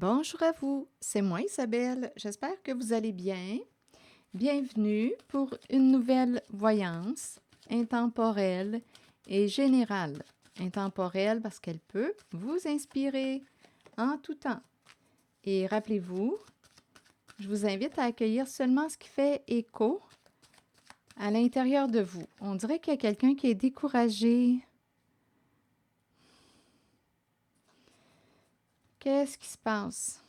Bonjour à vous, c'est moi Isabelle, j'espère que vous allez bien. Bienvenue pour une nouvelle voyance intemporelle et générale. Intemporelle parce qu'elle peut vous inspirer en tout temps. Et rappelez-vous, je vous invite à accueillir seulement ce qui fait écho à l'intérieur de vous. On dirait qu'il y a quelqu'un qui est découragé. Qu'est-ce qui se passe?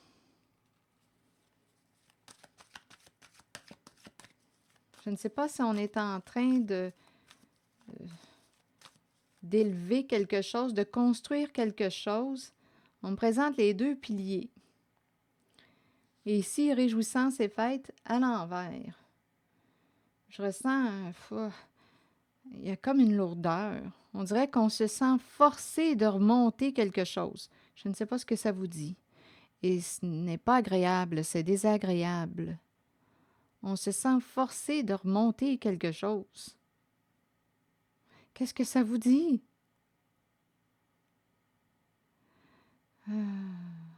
Je ne sais pas si on est en train d'élever quelque chose, de construire quelque chose. On me présente les deux piliers. Et ici, réjouissance et fête à l'envers. Je ressens, il y a comme une lourdeur. On dirait qu'on se sent forcé de remonter quelque chose. Je ne sais pas ce que ça vous dit. Et ce n'est pas agréable, c'est désagréable. On se sent forcé de remonter quelque chose. Qu'est-ce que ça vous dit?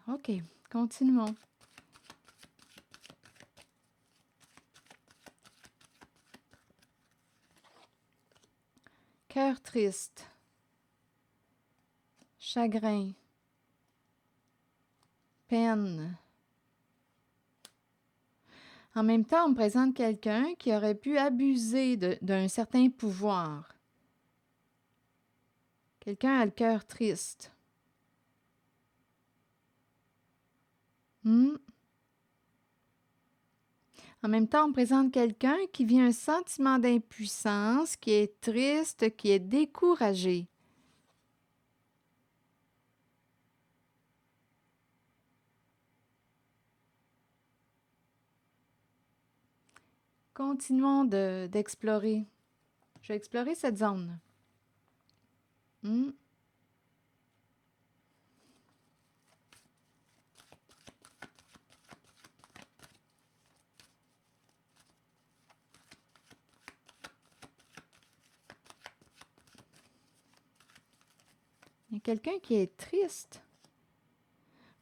OK, continuons. Cœur triste, chagrin, peine. En même temps, on me présente quelqu'un qui aurait pu abuser d'un certain pouvoir. Quelqu'un a le cœur triste. Hmm. En même temps, on me présente quelqu'un qui vit un sentiment d'impuissance, qui est triste, qui est découragé. Continuons d'explorer. Je vais explorer cette zone. Hmm. Il y a quelqu'un qui est triste.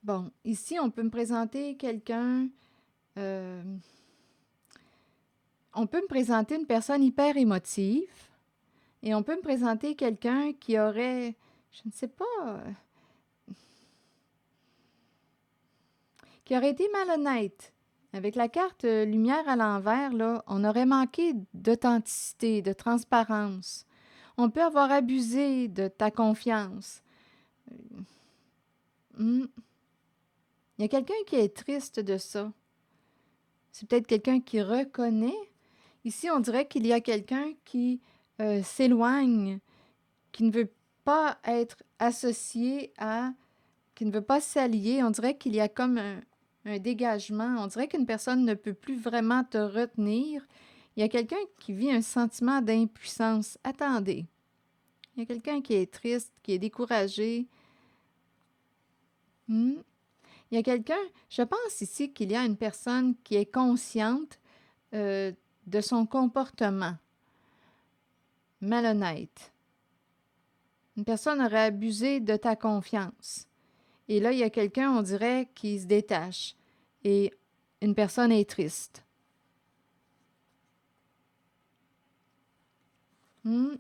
Bon, ici, on peut me présenter quelqu'un... on peut me présenter une personne hyper émotive et on peut me présenter quelqu'un qui aurait, je ne sais pas, qui aurait été malhonnête. Avec la carte lumière à l'envers, là, on aurait manqué d'authenticité, de transparence. On peut avoir abusé de ta confiance. Hmm. Il y a quelqu'un qui est triste de ça. C'est peut-être quelqu'un qui reconnaît. Ici, on dirait qu'il y a quelqu'un qui s'éloigne, qui ne veut pas être associé à, qui ne veut pas s'allier. On dirait qu'il y a comme un dégagement. On dirait qu'une personne ne peut plus vraiment te retenir. Il y a quelqu'un qui vit un sentiment d'impuissance. Attendez. Il y a quelqu'un qui est triste, qui est découragé. Hmm. Il y a quelqu'un, je pense ici qu'il y a une personne qui est consciente euh, de son comportement malhonnête. Une personne aurait abusé de ta confiance. Et là, il y a quelqu'un, on dirait, qui se détache. Et une personne est triste. Hmm.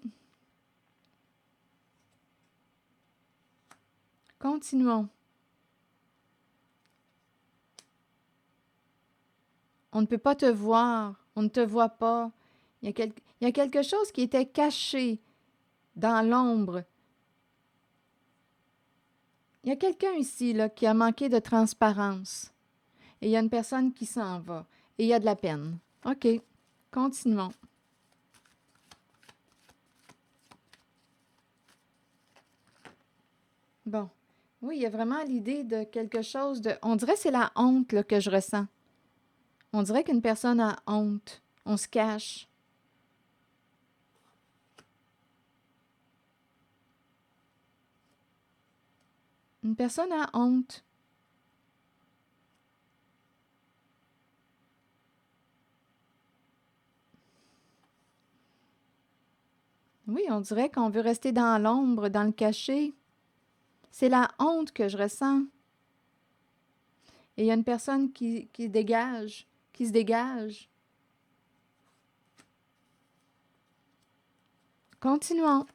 Continuons. On ne peut pas te voir. On ne te voit pas. Il y a quelque chose qui était caché dans l'ombre. Il y a quelqu'un ici là, qui a manqué de transparence. Et il y a une personne qui s'en va. Et il y a de la peine. OK. Continuons. Bon. Oui, il y a vraiment l'idée de quelque chose de... On dirait que c'est la honte là, que je ressens. On dirait qu'une personne a honte. On se cache. Une personne a honte. Oui, on dirait qu'on veut rester dans l'ombre, dans le cachet. C'est la honte que je ressens. Et il y a une personne qui se dégage. Continuons.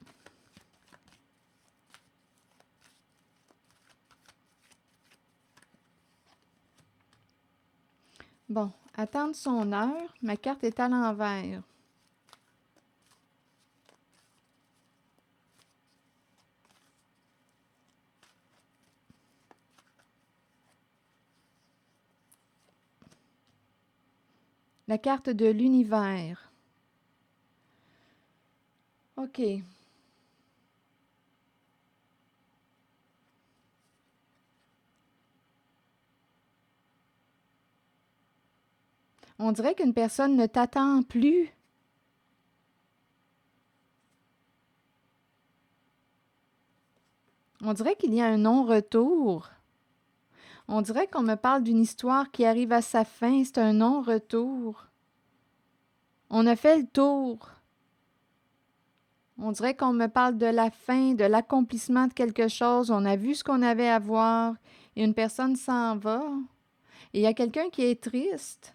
Bon, attendre son heure. Ma carte est à l'envers. La carte de l'univers. OK. On dirait qu'une personne ne t'attend plus. On dirait qu'il y a un non-retour. On dirait qu'on me parle d'une histoire qui arrive à sa fin. C'est un non-retour. On a fait le tour. On dirait qu'on me parle de la fin, de l'accomplissement de quelque chose. On a vu ce qu'on avait à voir et une personne s'en va. Et il y a quelqu'un qui est triste.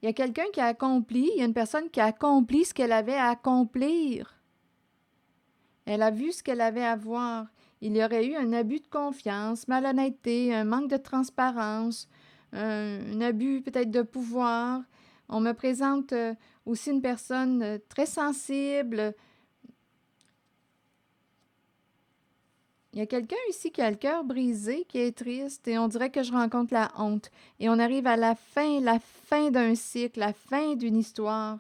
Il y a quelqu'un qui a accompli, il y a une personne qui a accompli ce qu'elle avait à accomplir. Elle a vu ce qu'elle avait à voir. Il y aurait eu un abus de confiance, malhonnêteté, un manque de transparence, un abus peut-être de pouvoir. On me présente aussi une personne très sensible. Il y a quelqu'un ici qui a le cœur brisé, qui est triste, et on dirait que je rencontre la honte. Et on arrive à la fin d'un cycle, la fin d'une histoire.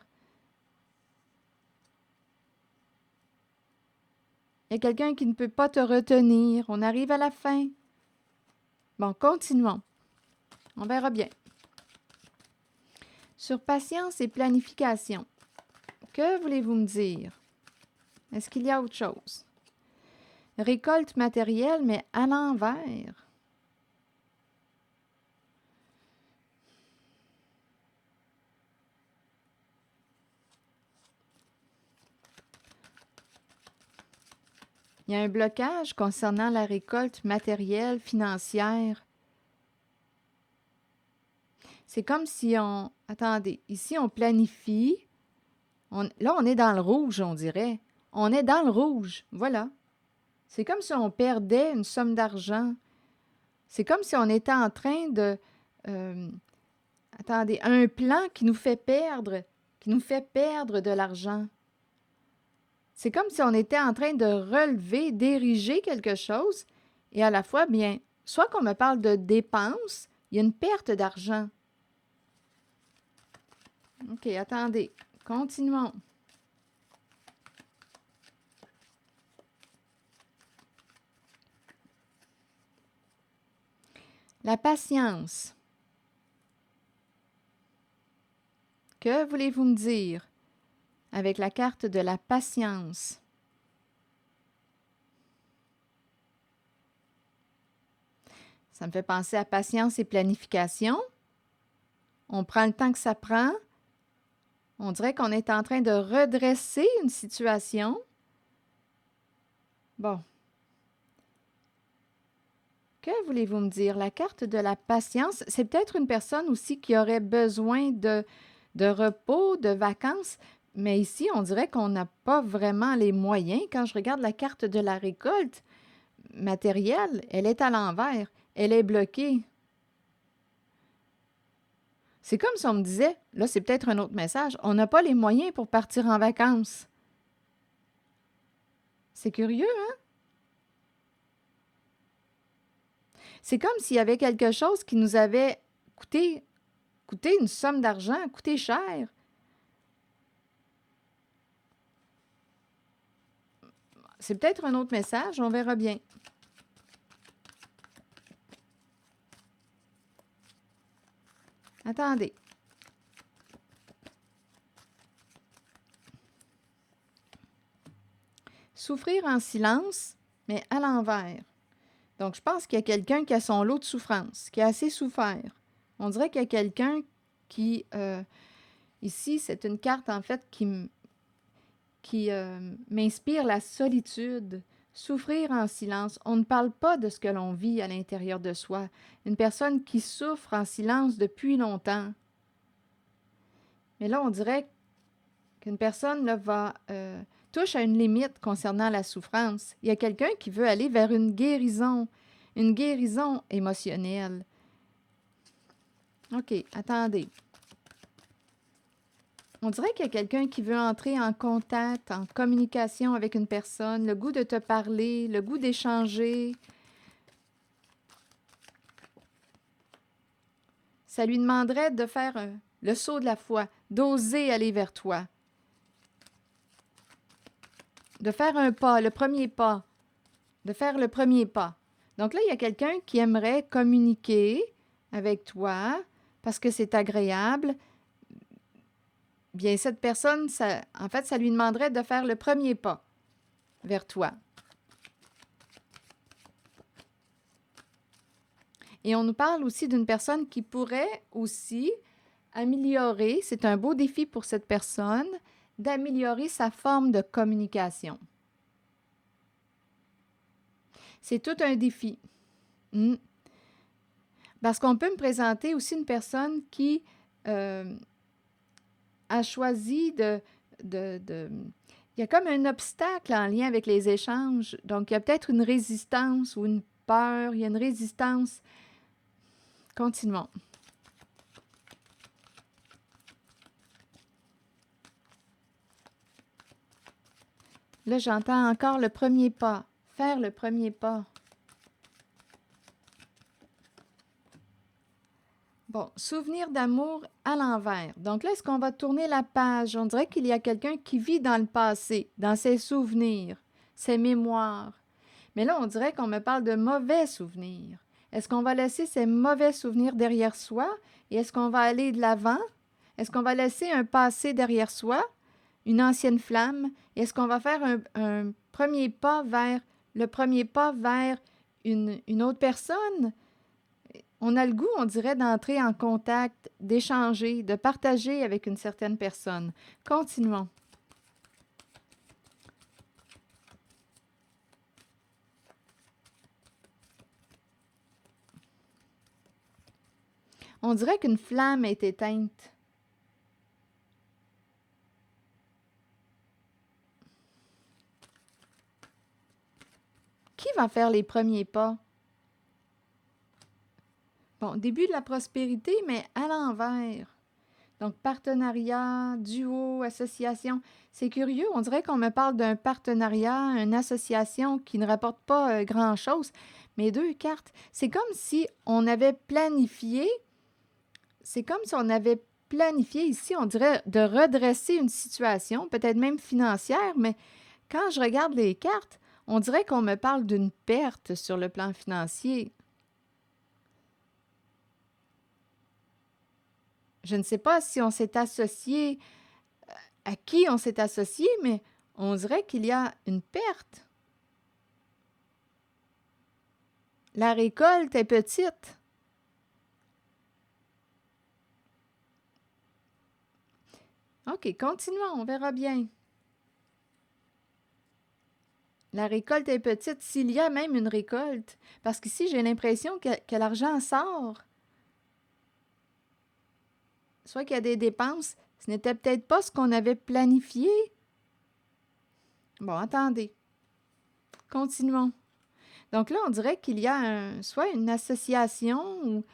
Il y a quelqu'un qui ne peut pas te retenir. On arrive à la fin. Bon, continuons. On verra bien. Sur patience et planification, que voulez-vous me dire? Est-ce qu'il y a autre chose? Récolte matérielle, mais à l'envers. Il y a un blocage concernant la récolte matérielle, financière. C'est comme si on... Attendez, ici on planifie. Là, on est dans le rouge, on dirait. On est dans le rouge, voilà. C'est comme si on perdait une somme d'argent. C'est comme si on était en train de... attendez, un plan qui nous fait perdre de l'argent. C'est comme si on était en train de relever, d'ériger quelque chose, et à la fois, bien, soit qu'on me parle de dépenses, il y a une perte d'argent. OK, attendez, continuons. La patience. Que voulez-vous me dire avec la carte de la patience? Ça me fait penser à patience et planification. On prend le temps que ça prend. On dirait qu'on est en train de redresser une situation. Bon. Que voulez-vous me dire? La carte de la patience, c'est peut-être une personne aussi qui aurait besoin de repos, de vacances, mais ici, on dirait qu'on n'a pas vraiment les moyens. Quand je regarde la carte de la récolte matérielle, elle est à l'envers, elle est bloquée. C'est comme si on me disait, là c'est peut-être un autre message, on n'a pas les moyens pour partir en vacances. C'est curieux, hein? C'est comme s'il y avait quelque chose qui nous avait coûté une somme d'argent, coûté cher. C'est peut-être un autre message, on verra bien. Attendez. Souffrir en silence, mais à l'envers. Donc, je pense qu'il y a quelqu'un qui a son lot de souffrance, qui a assez souffert. On dirait qu'il y a quelqu'un qui... ici, c'est une carte, en fait, qui m'inspire la solitude. souffrir en silence. On ne parle pas de ce que l'on vit à l'intérieur de soi. Une personne qui souffre en silence depuis longtemps. Mais là, on dirait qu'une personne là, touche à une limite concernant la souffrance. Il y a quelqu'un qui veut aller vers une guérison émotionnelle. OK, attendez. On dirait qu'il y a quelqu'un qui veut entrer en contact, en communication avec une personne, le goût de te parler, le goût d'échanger. Ça lui demanderait de faire le saut de la foi, d'oser aller vers toi, de faire un pas, le premier pas, de faire le premier pas. Donc là, il y a quelqu'un qui aimerait communiquer avec toi parce que c'est agréable. Bien, cette personne, en fait, ça lui demanderait de faire le premier pas vers toi. Et on nous parle aussi d'une personne qui pourrait aussi améliorer, c'est un beau défi pour cette personne, d'améliorer sa forme de communication. C'est tout un défi. Parce qu'on peut me présenter aussi une personne qui a choisi il y a comme un obstacle en lien avec les échanges. Donc, il y a peut-être une résistance ou une peur, il y a une résistance. Continuons. Là, j'entends encore le premier pas. Faire le premier pas. Bon, souvenir d'amour à l'envers. Donc là, est-ce qu'on va tourner la page? On dirait qu'il y a quelqu'un qui vit dans le passé, dans ses souvenirs, ses mémoires. Mais là, on dirait qu'on me parle de mauvais souvenirs. Est-ce qu'on va laisser ces mauvais souvenirs derrière soi et est-ce qu'on va aller de l'avant? Est-ce qu'on va laisser un passé derrière soi, une ancienne flamme? Est-ce qu'on va faire un premier pas vers une autre personne? On a le goût, on dirait, d'entrer en contact, d'échanger, de partager avec une certaine personne. Continuons. On dirait qu'une flamme est éteinte. Qui va faire les premiers pas? Bon, début de la prospérité, mais à l'envers. Donc, partenariat, duo, association. C'est curieux, on dirait qu'on me parle d'un partenariat, une association qui ne rapporte pas grand-chose. Mais deux cartes, c'est comme si on avait planifié, ici, on dirait, de redresser une situation, peut-être même financière, mais quand je regarde les cartes, on dirait qu'on me parle d'une perte sur le plan financier. Je ne sais pas si on s'est associé, à qui on s'est associé, mais on dirait qu'il y a une perte. La récolte est petite. OK, continuons, on verra bien. La récolte est petite, s'il y a même une récolte, parce qu'ici, j'ai l'impression que l'argent sort. Soit qu'il y a des dépenses, ce n'était peut-être pas ce qu'on avait planifié. Bon, attendez. Continuons. Donc là, on dirait qu'il y a soit une association ou...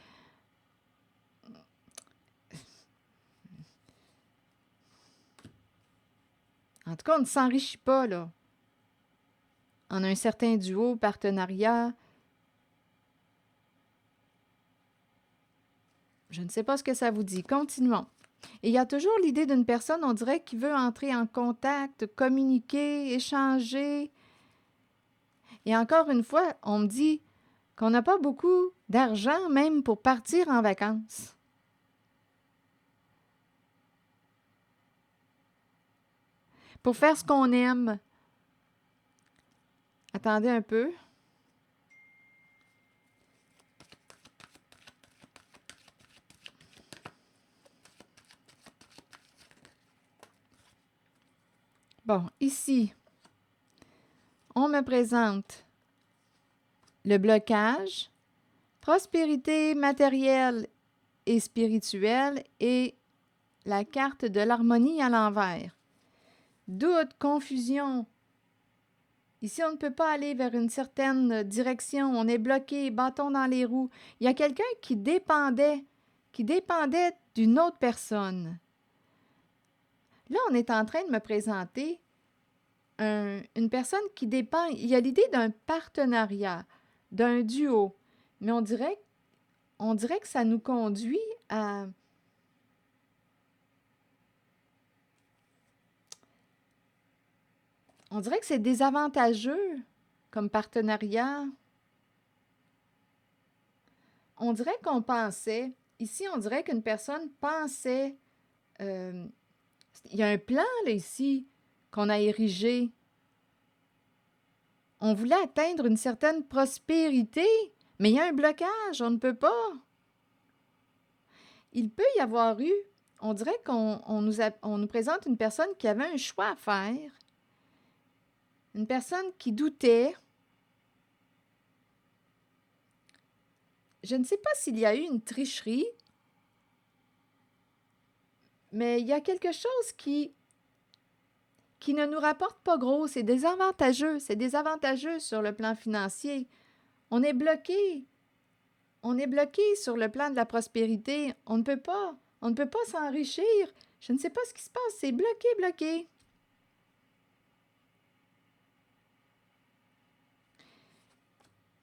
En tout cas, on ne s'enrichit pas, là. En un certain duo, partenariat. Je ne sais pas ce que ça vous dit. Continuons. Et il y a toujours l'idée d'une personne, on dirait, qui veut entrer en contact, communiquer, échanger. Et encore une fois, on me dit qu'on n'a pas beaucoup d'argent même pour partir en vacances. Pour faire ce qu'on aime. Attendez un peu. Bon, ici, on me présente le blocage, prospérité matérielle et spirituelle et la carte de l'harmonie à l'envers. Doute, confusion. Ici, on ne peut pas aller vers une certaine direction. On est bloqué, bâton dans les roues. Il y a quelqu'un qui dépendait d'une autre personne. Là, on est en train de me présenter une personne qui dépend. Il y a l'idée d'un partenariat, d'un duo. Mais on dirait que ça nous conduit à... On dirait que c'est désavantageux comme partenariat. On dirait qu'on pensait... Ici, on dirait qu'une personne pensait... il y a un plan, là, ici, qu'on a érigé. On voulait atteindre une certaine prospérité, mais il y a un blocage, on ne peut pas. Il peut y avoir eu... On dirait qu'on nous présente une personne qui avait un choix à faire. Une personne qui doutait. Je ne sais pas s'il y a eu une tricherie, mais il y a quelque chose qui ne nous rapporte pas gros. C'est désavantageux. C'est désavantageux sur le plan financier. On est bloqué. On est bloqué sur le plan de la prospérité. On ne peut pas s'enrichir. Je ne sais pas ce qui se passe. C'est bloqué, bloqué.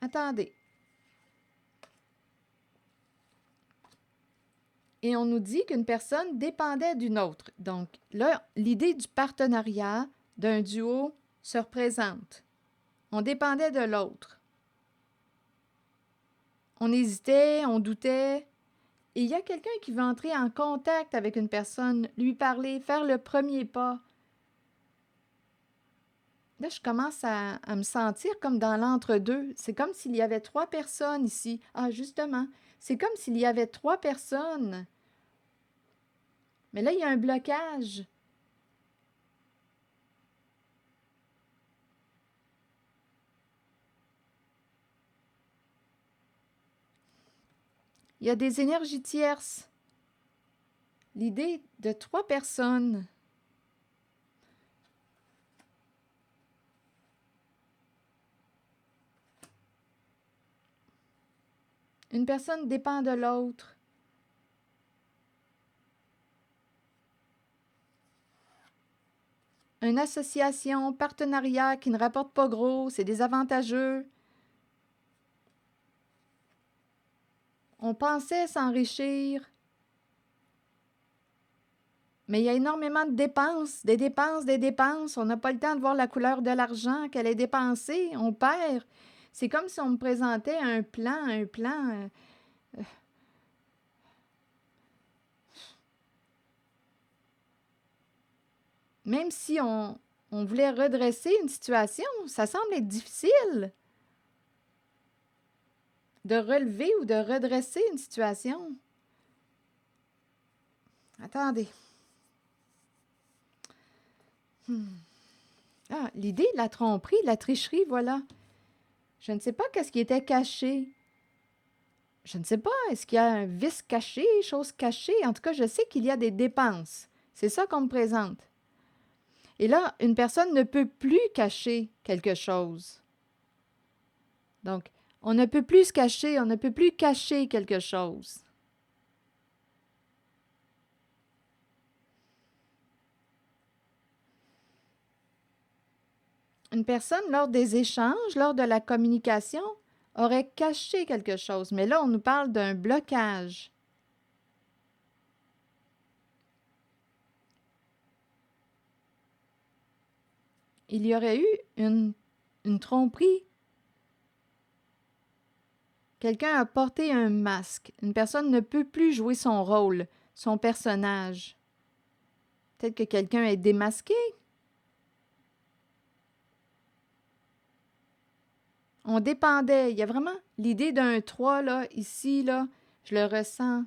Attendez. Et on nous dit qu'une personne dépendait d'une autre. Donc là, l'idée du partenariat, d'un duo, se représente. On dépendait de l'autre. On hésitait, on doutait. Et il y a quelqu'un qui veut entrer en contact avec une personne, lui parler, faire le premier pas. Là, je commence à me sentir comme dans l'entre-deux. C'est comme s'il y avait 3 personnes ici. Ah, justement, c'est comme s'il y avait 3 personnes. Mais là, il y a un blocage. Il y a des énergies tierces. L'idée de 3 personnes. Une personne dépend de l'autre. Une association, partenariat qui ne rapporte pas gros, c'est désavantageux. On pensait s'enrichir, mais il y a énormément de dépenses, des dépenses, des dépenses. On n'a pas le temps de voir la couleur de l'argent qu'elle est dépensée. On perd. C'est comme si on me présentait un plan. Même si on voulait redresser une situation, ça semble être difficile de relever ou de redresser une situation. Attendez. Ah, l'idée de la tromperie, de la tricherie, voilà. Je ne sais pas qu'est-ce qui était caché. Je ne sais pas, est-ce qu'il y a un vice caché, chose cachée? En tout cas, je sais qu'il y a des dépenses. C'est ça qu'on me présente. Et là, une personne ne peut plus cacher quelque chose. Donc, on ne peut plus se cacher, on ne peut plus cacher quelque chose. Une personne, lors des échanges, lors de la communication, aurait caché quelque chose. Mais là, on nous parle d'un blocage. Il y aurait eu une tromperie. Quelqu'un a porté un masque. Une personne ne peut plus jouer son rôle, son personnage. Peut-être que quelqu'un est démasqué. On dépendait. Il y a vraiment l'idée d'un 3, là, ici, là, je le ressens.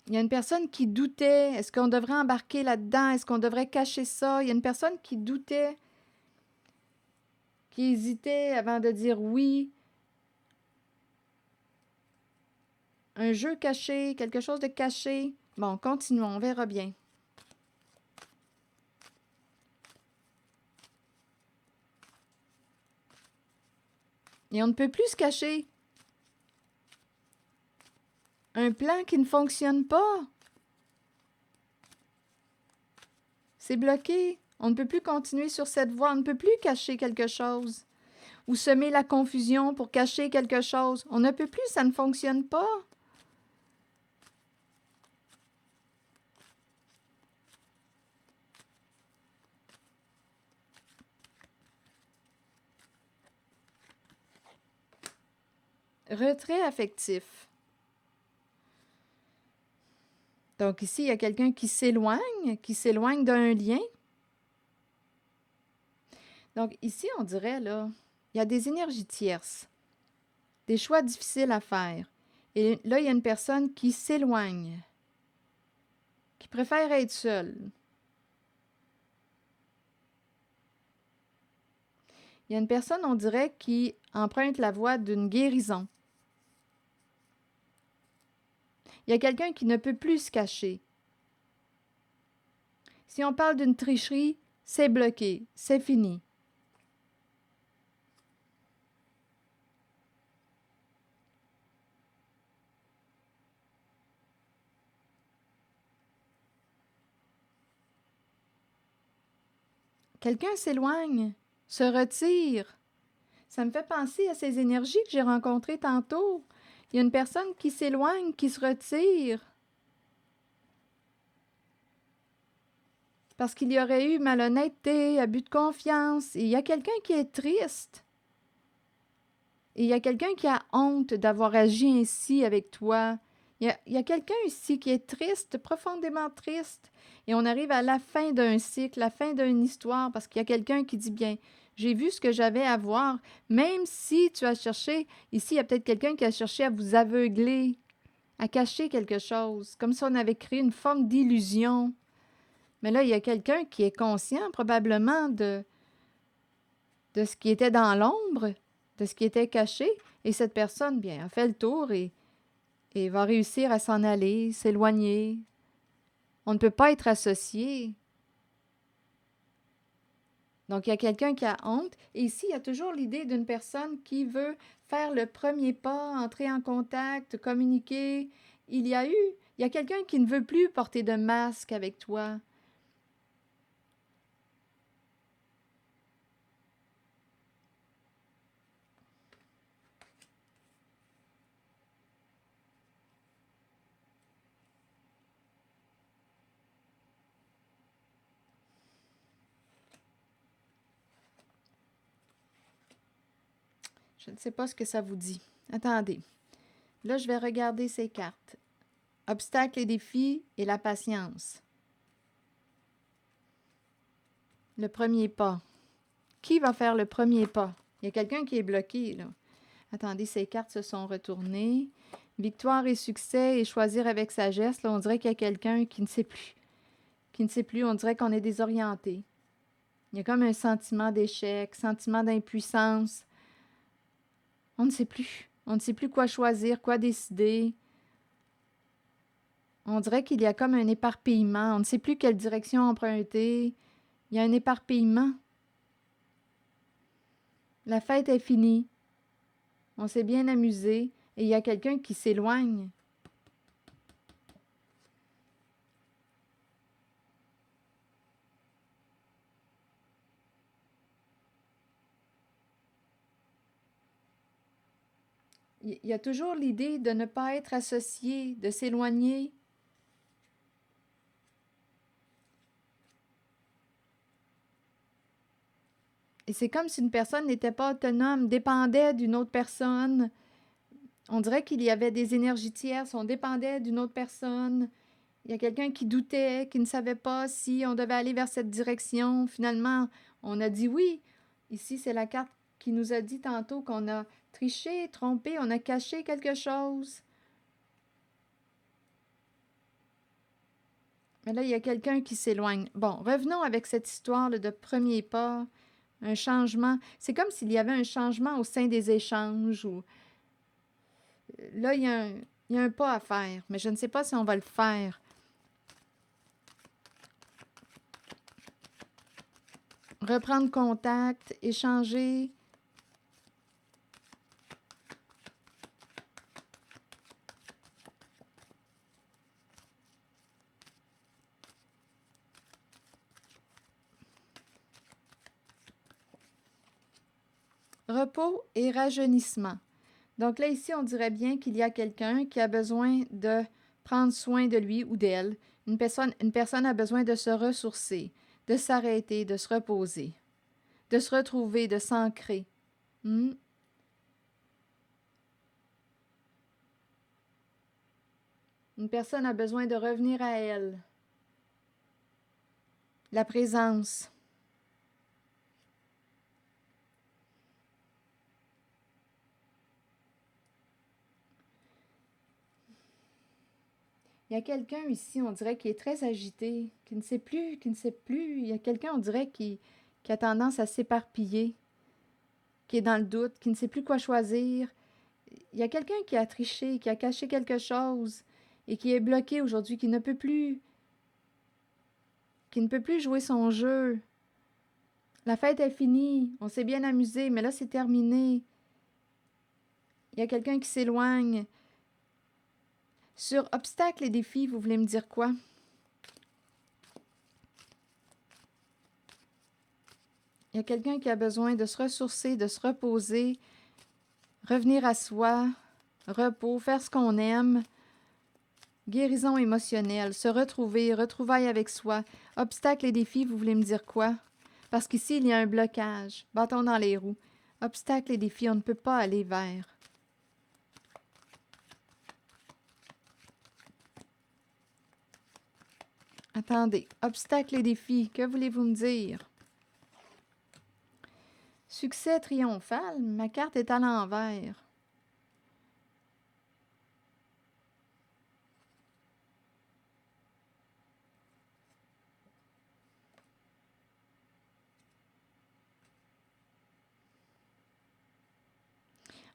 Il y a une personne qui doutait. Est-ce qu'on devrait embarquer là-dedans? Est-ce qu'on devrait cacher ça? Il y a une personne qui doutait, qui hésitait avant de dire oui. Un jeu caché, quelque chose de caché. Bon, continuons, on verra bien. Et on ne peut plus se cacher. Un plan qui ne fonctionne pas. C'est bloqué. On ne peut plus continuer sur cette voie. On ne peut plus cacher quelque chose. Ou semer la confusion pour cacher quelque chose. On ne peut plus, ça ne fonctionne pas. Retrait affectif. Donc ici, il y a quelqu'un qui s'éloigne d'un lien. Donc ici, on dirait, là, il y a des énergies tierces, des choix difficiles à faire. Et là, il y a une personne qui s'éloigne, qui préfère être seule. Il y a une personne, on dirait, qui emprunte la voie d'une guérison. Il y a quelqu'un qui ne peut plus se cacher. Si on parle d'une tricherie, c'est bloqué, c'est fini. Quelqu'un s'éloigne, se retire. Ça me fait penser à ces énergies que j'ai rencontrées tantôt. Il y a une personne qui s'éloigne, qui se retire. Parce qu'il y aurait eu malhonnêteté, abus de confiance. Et il y a quelqu'un qui est triste. Et il y a quelqu'un qui a honte d'avoir agi ainsi avec toi. Il y a quelqu'un ici qui est triste, profondément triste. Et on arrive à la fin d'un cycle, la fin d'une histoire, parce qu'il y a quelqu'un qui dit bien, j'ai vu ce que j'avais à voir, même si tu as cherché, ici, il y a peut-être quelqu'un qui a cherché à vous aveugler, à cacher quelque chose, comme si on avait créé une forme d'illusion. Mais là, il y a quelqu'un qui est conscient probablement de ce qui était dans l'ombre, de ce qui était caché, et cette personne, bien, a fait le tour et va réussir à s'en aller, s'éloigner. On ne peut pas être associé. Donc, il y a quelqu'un qui a honte. Et ici, il y a toujours l'idée d'une personne qui veut faire le premier pas, entrer en contact, communiquer. Il y a quelqu'un qui ne veut plus porter de masque avec toi. Je ne sais pas ce que ça vous dit. Attendez. Là, je vais regarder ces cartes. Obstacles et défis et la patience. Le premier pas. Qui va faire le premier pas? Il y a quelqu'un qui est bloqué, là. Attendez, ces cartes se sont retournées. Victoire et succès et choisir avec sagesse. Là, on dirait qu'il y a quelqu'un qui ne sait plus. Qui ne sait plus. On dirait qu'on est désorienté. Il y a comme un sentiment d'échec, sentiment d'impuissance. On ne sait plus. On ne sait plus quoi choisir, quoi décider. On dirait qu'il y a comme un éparpillement. On ne sait plus quelle direction emprunter. Il y a un éparpillement. La fête est finie. On s'est bien amusé et il y a quelqu'un qui s'éloigne. Il y a toujours l'idée de ne pas être associé, de s'éloigner. Et c'est comme si une personne n'était pas autonome, dépendait d'une autre personne. On dirait qu'il y avait des énergies tierces, on dépendait d'une autre personne. Il y a quelqu'un qui doutait, qui ne savait pas si on devait aller vers cette direction. Finalement, on a dit oui. Ici, c'est la carte qui nous a dit tantôt qu'on a triché, trompé, on a caché quelque chose. Mais là, il y a quelqu'un qui s'éloigne. Bon, revenons avec cette histoire là, de premier pas, un changement. C'est comme s'il y avait un changement au sein des échanges. Ou... Là, il y a un pas à faire, mais je ne sais pas si on va le faire. Reprendre contact, échanger. Repos et rajeunissement. Donc là, ici, on dirait bien qu'il y a quelqu'un qui a besoin de prendre soin de lui ou d'elle. Une personne a besoin de se ressourcer, de s'arrêter, de se reposer, de se retrouver, de s'ancrer. Hmm? Une personne a besoin de revenir à elle. La présence. Il y a quelqu'un ici, on dirait, qui est très agité, qui ne sait plus, qui ne sait plus. Il y a quelqu'un, on dirait, qui a tendance à s'éparpiller, qui est dans le doute, qui ne sait plus quoi choisir. Il y a quelqu'un qui a triché, qui a caché quelque chose et qui est bloqué aujourd'hui, qui ne peut plus jouer son jeu. La fête est finie, on s'est bien amusé, mais là c'est terminé. Il y a quelqu'un qui s'éloigne. Sur obstacles et défis, vous voulez me dire quoi? Il y a quelqu'un qui a besoin de se ressourcer, de se reposer, revenir à soi, repos, faire ce qu'on aime, guérison émotionnelle, se retrouver, retrouvailles avec soi. Obstacles et défis, vous voulez me dire quoi? Parce qu'ici, il y a un blocage, bâton dans les roues. Obstacles et défis, on ne peut pas aller vers. Attendez, obstacles et défis, que voulez-vous me dire? Succès triomphal, ma carte est à l'envers.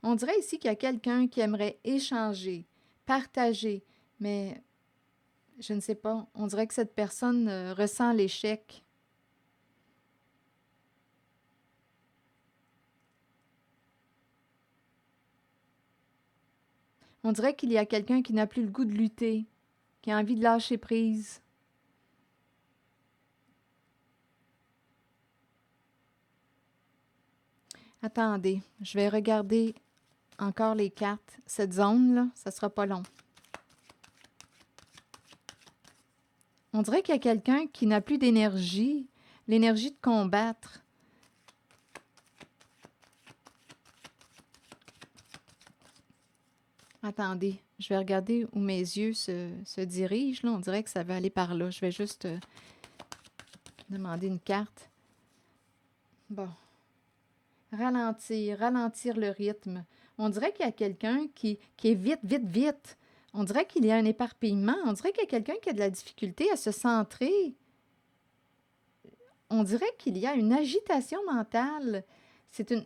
On dirait ici qu'il y a quelqu'un qui aimerait échanger, partager, mais je ne sais pas, on dirait que cette personne ressent l'échec. On dirait qu'il y a quelqu'un qui n'a plus le goût de lutter, qui a envie de lâcher prise. Attendez, je vais regarder encore les cartes. Cette zone-là, ça sera pas long. On dirait qu'il y a quelqu'un qui n'a plus d'énergie, l'énergie de combattre. Attendez, je vais regarder où mes yeux se dirigent. Là. On dirait que ça va aller par là. Je vais juste demander une carte. Bon. Ralentir, ralentir le rythme. On dirait qu'il y a quelqu'un qui est vite, vite, vite. On dirait qu'il y a un éparpillement. On dirait qu'il y a quelqu'un qui a de la difficulté à se centrer. On dirait qu'il y a une agitation mentale.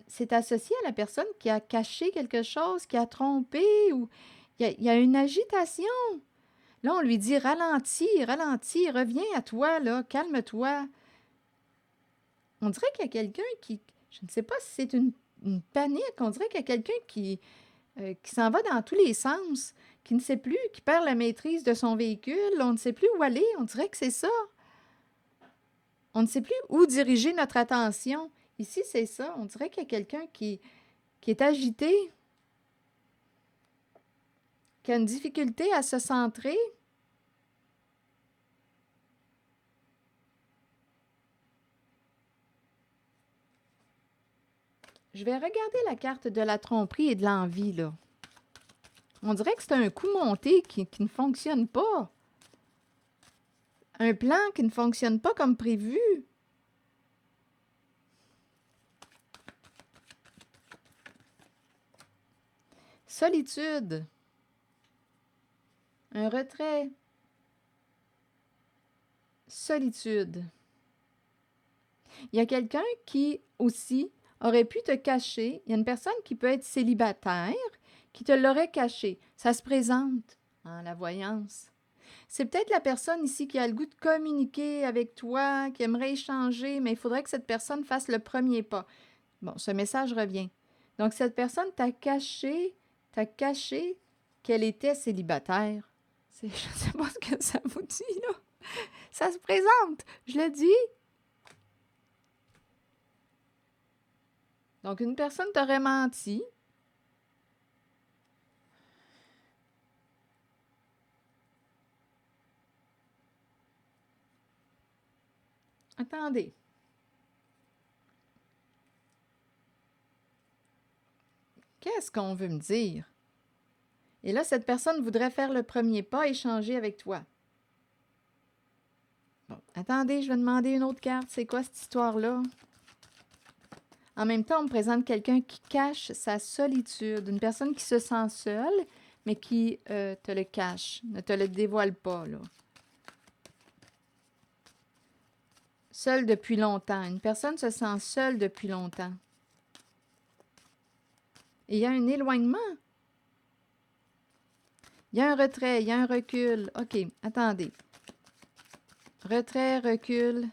C'est associé à la personne qui a caché quelque chose, qui a trompé, ou il y a une agitation. Là, on lui dit ralentis, ralentis, reviens à toi, là, calme-toi. On dirait qu'il y a quelqu'un qui, je ne sais pas si c'est une panique, on dirait qu'il y a quelqu'un qui s'en va dans tous les sens, qui ne sait plus, qui perd la maîtrise de son véhicule, on ne sait plus où aller, on dirait que c'est ça. On ne sait plus où diriger notre attention. Ici, c'est ça, on dirait qu'il y a quelqu'un qui est agité, qui a une difficulté à se centrer. Je vais regarder la carte de la tromperie et de l'envie, là. On dirait que c'est un coup monté qui ne fonctionne pas. Un plan qui ne fonctionne pas comme prévu. Solitude. Un retrait. solitude. Il y a quelqu'un qui aussi aurait pu te cacher. Il y a une personne qui peut être célibataire qui te l'aurait caché. Ça se présente en la voyance. C'est peut-être la personne ici qui a le goût de communiquer avec toi, qui aimerait échanger, mais il faudrait que cette personne fasse le premier pas. Bon, ce message revient. Donc, cette personne t'a caché qu'elle était célibataire. Je ne sais pas ce que ça vous dit, là. Ça se présente, je le dis. Donc, une personne t'aurait menti. Attendez. Qu'est-ce qu'on veut me dire? Et là, cette personne voudrait faire le premier pas, échanger avec toi. Bon, attendez, je vais demander une autre carte. C'est quoi cette histoire-là? En même temps, on me présente quelqu'un qui cache sa solitude. Une personne qui se sent seule, mais qui te le cache, ne te le dévoile pas, là. Seule depuis longtemps. Une personne se sent seule depuis longtemps. Et il y a un éloignement. Il y a un retrait, il y a un recul. OK, attendez. Retrait, recul.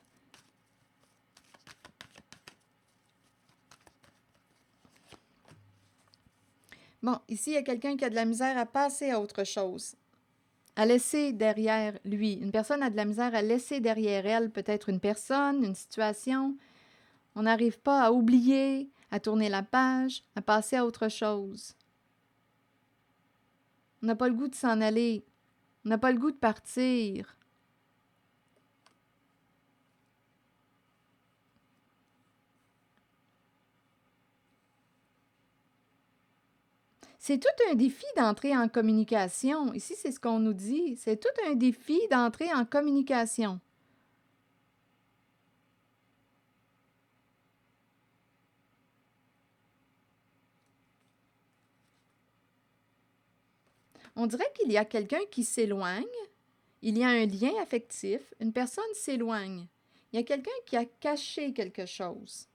Bon, ici, il y a quelqu'un qui a de la misère à passer à autre chose, à laisser derrière lui. Une personne a de la misère à laisser derrière elle peut-être une personne, une situation. On n'arrive pas à oublier, à tourner la page, à passer à autre chose. On n'a pas le goût de s'en aller. On n'a pas le goût de partir. C'est tout un défi d'entrer en communication. Ici, c'est ce qu'on nous dit. C'est tout un défi d'entrer en communication. On dirait qu'il y a quelqu'un qui s'éloigne. Il y a un lien affectif. Une personne s'éloigne. Il y a quelqu'un qui a caché quelque chose.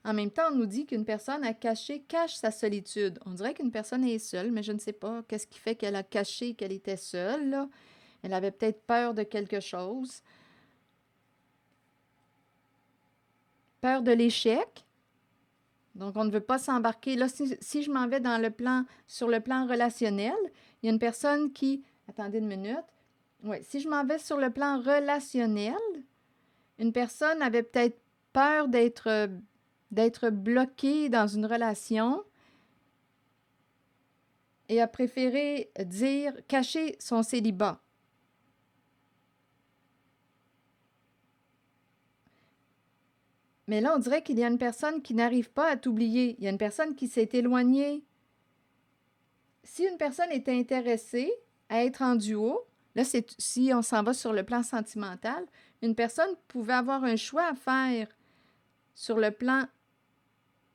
En même temps, on nous dit qu'une personne cache sa solitude. On dirait qu'une personne est seule, mais je ne sais pas qu'est-ce qui fait qu'elle a caché qu'elle était seule, là. Elle avait peut-être peur de quelque chose. Peur de l'échec. Donc, on ne veut pas s'embarquer. Là, si je m'en vais sur le plan relationnel, il y a une personne qui... Attendez une minute. Oui, si je m'en vais sur le plan relationnel, une personne avait peut-être peur d'être bloquée dans une relation et a préféré cacher son célibat. Mais là, on dirait qu'il y a une personne qui n'arrive pas à t'oublier. Il y a une personne qui s'est éloignée. Si une personne est intéressée à être en duo, là, si on s'en va sur le plan sentimental, une personne pouvait avoir un choix à faire sur le plan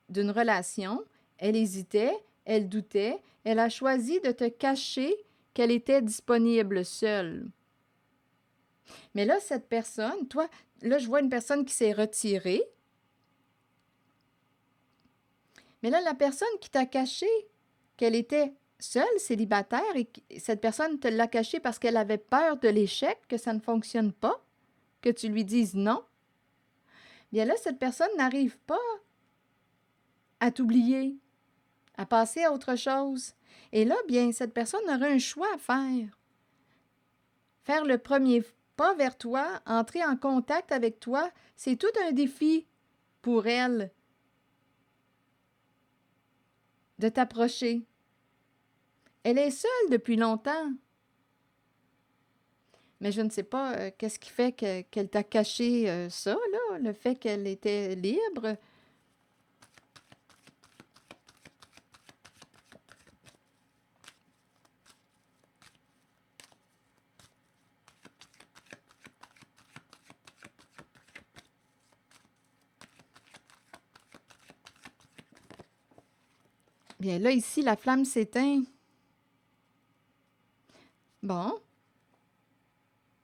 d'une relation. Elle hésitait, elle doutait, elle a choisi de te cacher qu'elle était disponible seule. Mais là, cette personne, toi, là, je vois une personne qui s'est retirée. Mais là, la personne qui t'a caché qu'elle était seule, célibataire, et cette personne te l'a caché parce qu'elle avait peur de l'échec, que ça ne fonctionne pas, que tu lui dises non, bien là, cette personne n'arrive pas à t'oublier, à passer à autre chose. Et là, bien, cette personne aurait un choix à faire. Faire le premier pas vers toi, entrer en contact avec toi, c'est tout un défi pour elle de t'approcher. Elle est seule depuis longtemps. Mais je ne sais pas qu'est-ce qui fait qu'elle t'a caché ça, là, le fait qu'elle était libre. Bien là, ici, la flamme s'éteint. Bon.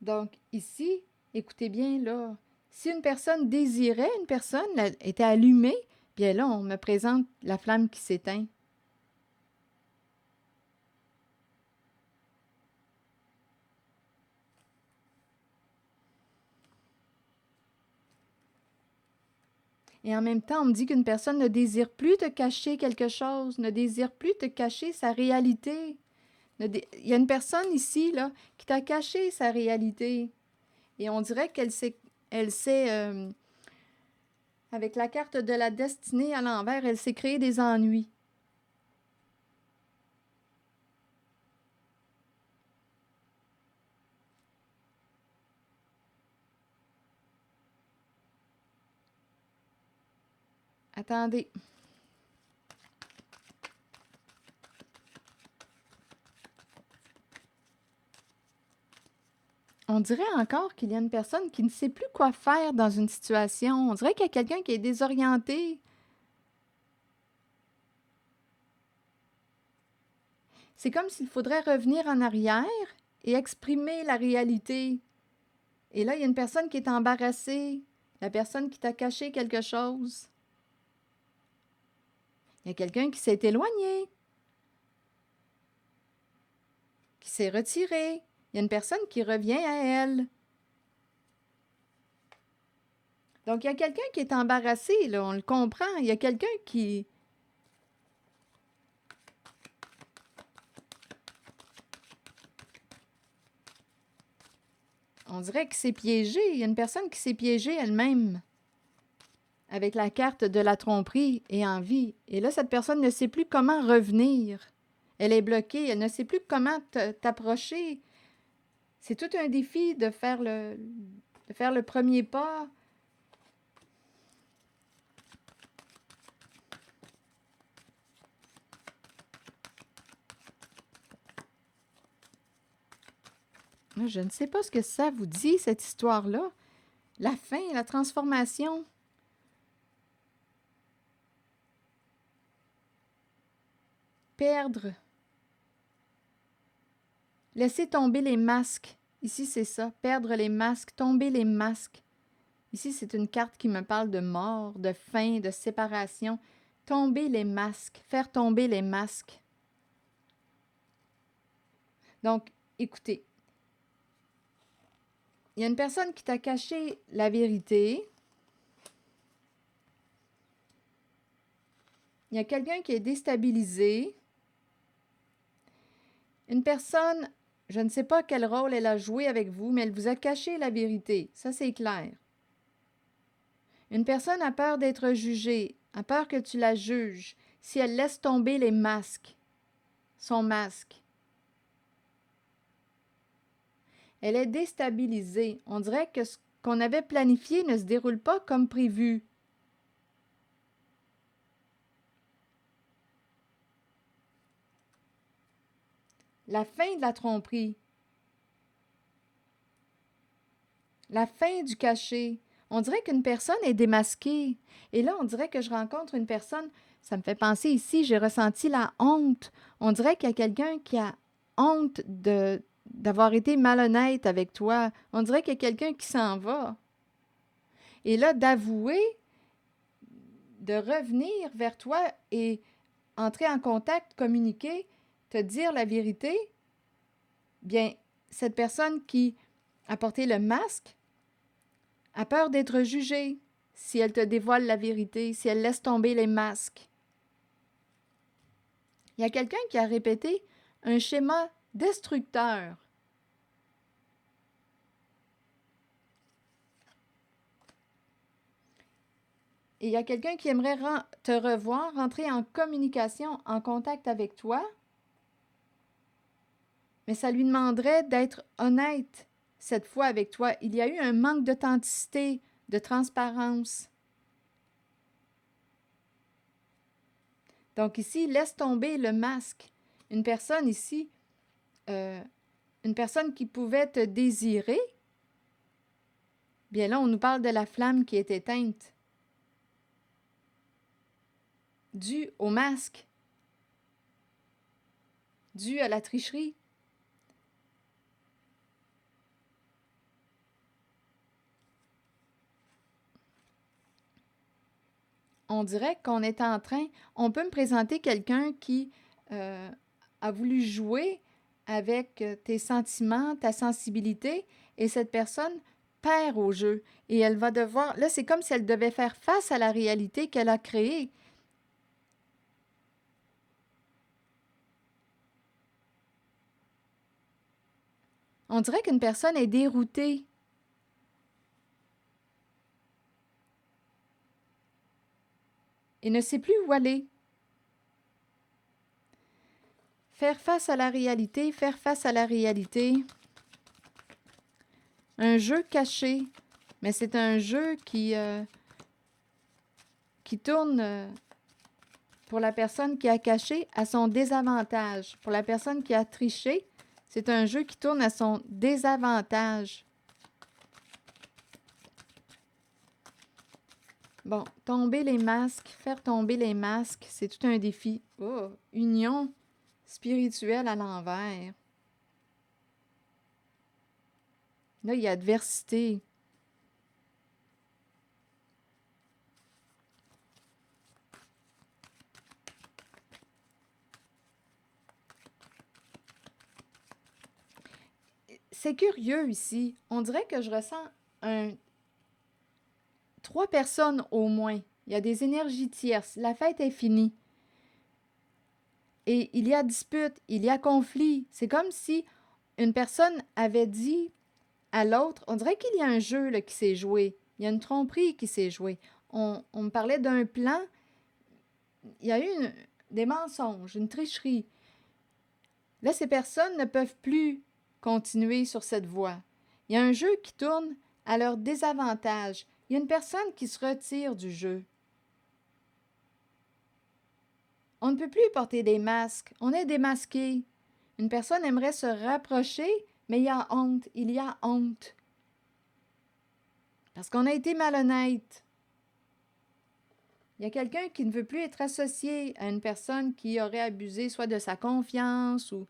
Donc, ici, écoutez bien, là, si une personne désirait, une personne était allumée, bien là, on me présente la flamme qui s'éteint. Et en même temps, on me dit qu'une personne ne désire plus te cacher quelque chose, ne désire plus te cacher sa réalité. Il y a une personne ici, là, qui t'a caché sa réalité. Et on dirait qu'elle s'est, avec la carte de la destinée à l'envers, elle s'est créée des ennuis. Attendez. On dirait encore qu'il y a une personne qui ne sait plus quoi faire dans une situation. On dirait qu'il y a quelqu'un qui est désorienté. C'est comme s'il faudrait revenir en arrière et exprimer la réalité. Et là, il y a une personne qui est embarrassée, la personne qui t'a caché quelque chose. Il y a quelqu'un qui s'est éloigné, qui s'est retiré. Il y a une personne qui revient à elle. Donc, il y a quelqu'un qui est embarrassé, là, on le comprend. Il y a quelqu'un qui... On dirait qu'il s'est piégé. Il y a une personne qui s'est piégée elle-même avec la carte de la tromperie et en vie. Et là, cette personne ne sait plus comment revenir. Elle est bloquée. Elle ne sait plus comment t'approcher. C'est tout un défi de faire le premier pas. Je ne sais pas ce que ça vous dit, cette histoire-là. La fin, la transformation. Perdre. Laisser tomber les masques. Ici, c'est ça. Perdre les masques, tomber les masques. Ici, c'est une carte qui me parle de mort, de fin, de séparation. Tomber les masques, faire tomber les masques. Donc, écoutez, il y a une personne qui t'a caché la vérité. Il y a quelqu'un qui est déstabilisé. Une personne, je ne sais pas quel rôle elle a joué avec vous, mais elle vous a caché la vérité. Ça, c'est clair. Une personne a peur d'être jugée, a peur que tu la juges si elle laisse tomber les masques, son masque. Elle est déstabilisée. On dirait que ce qu'on avait planifié ne se déroule pas comme prévu. La fin de la tromperie. La fin du cachet. On dirait qu'une personne est démasquée. Et là, on dirait que je rencontre une personne. Ça me fait penser ici, j'ai ressenti la honte. On dirait qu'il y a quelqu'un qui a honte d'avoir été malhonnête avec toi. On dirait qu'il y a quelqu'un qui s'en va. Et là, d'avouer, de revenir vers toi et entrer en contact, communiquer, te dire la vérité, bien, cette personne qui a porté le masque a peur d'être jugée si elle te dévoile la vérité, si elle laisse tomber les masques. Il y a quelqu'un qui a répété un schéma destructeur. Et il y a quelqu'un qui aimerait te revoir, rentrer en communication, en contact avec toi, mais ça lui demanderait d'être honnête cette fois avec toi. Il y a eu un manque d'authenticité, de transparence. Donc ici, laisse tomber le masque. Une personne ici, une personne qui pouvait te désirer, bien là, on nous parle de la flamme qui est éteinte, due au masque, due à la tricherie. on dirait qu'on est en train, on peut me présenter quelqu'un qui euh, a voulu jouer avec tes sentiments, ta sensibilité, et cette personne perd au jeu. Et elle va devoir, là, c'est comme si elle devait faire face à la réalité qu'elle a créée. On dirait qu'une personne est déroutée. Et ne sait plus où aller. Faire face à la réalité, faire face à la réalité. Un jeu caché, mais c'est un jeu qui tourne pour la personne qui a caché à son désavantage. Pour la personne qui a triché, c'est un jeu qui tourne à son désavantage. Bon, tomber les masques, faire tomber les masques, c'est tout un défi. Oh, union spirituelle à l'envers. Là, il y a adversité. C'est curieux ici. On dirait que je ressens trois personnes au moins. Il y a des énergies tierces. La fête est finie. Et il y a dispute, il y a conflit. C'est comme si une personne avait dit à l'autre, on dirait qu'il y a un jeu là, qui s'est joué. Il y a une tromperie qui s'est jouée. On me parlait d'un plan. Il y a eu des mensonges, une tricherie. Là, ces personnes ne peuvent plus continuer sur cette voie. Il y a un jeu qui tourne à leur désavantage. Il y a une personne qui se retire du jeu. On ne peut plus porter des masques. On est démasqué. Une personne aimerait se rapprocher, mais il y a honte. Il y a honte. Parce qu'on a été malhonnête. Il y a quelqu'un qui ne veut plus être associé à une personne qui aurait abusé soit de sa confiance ou...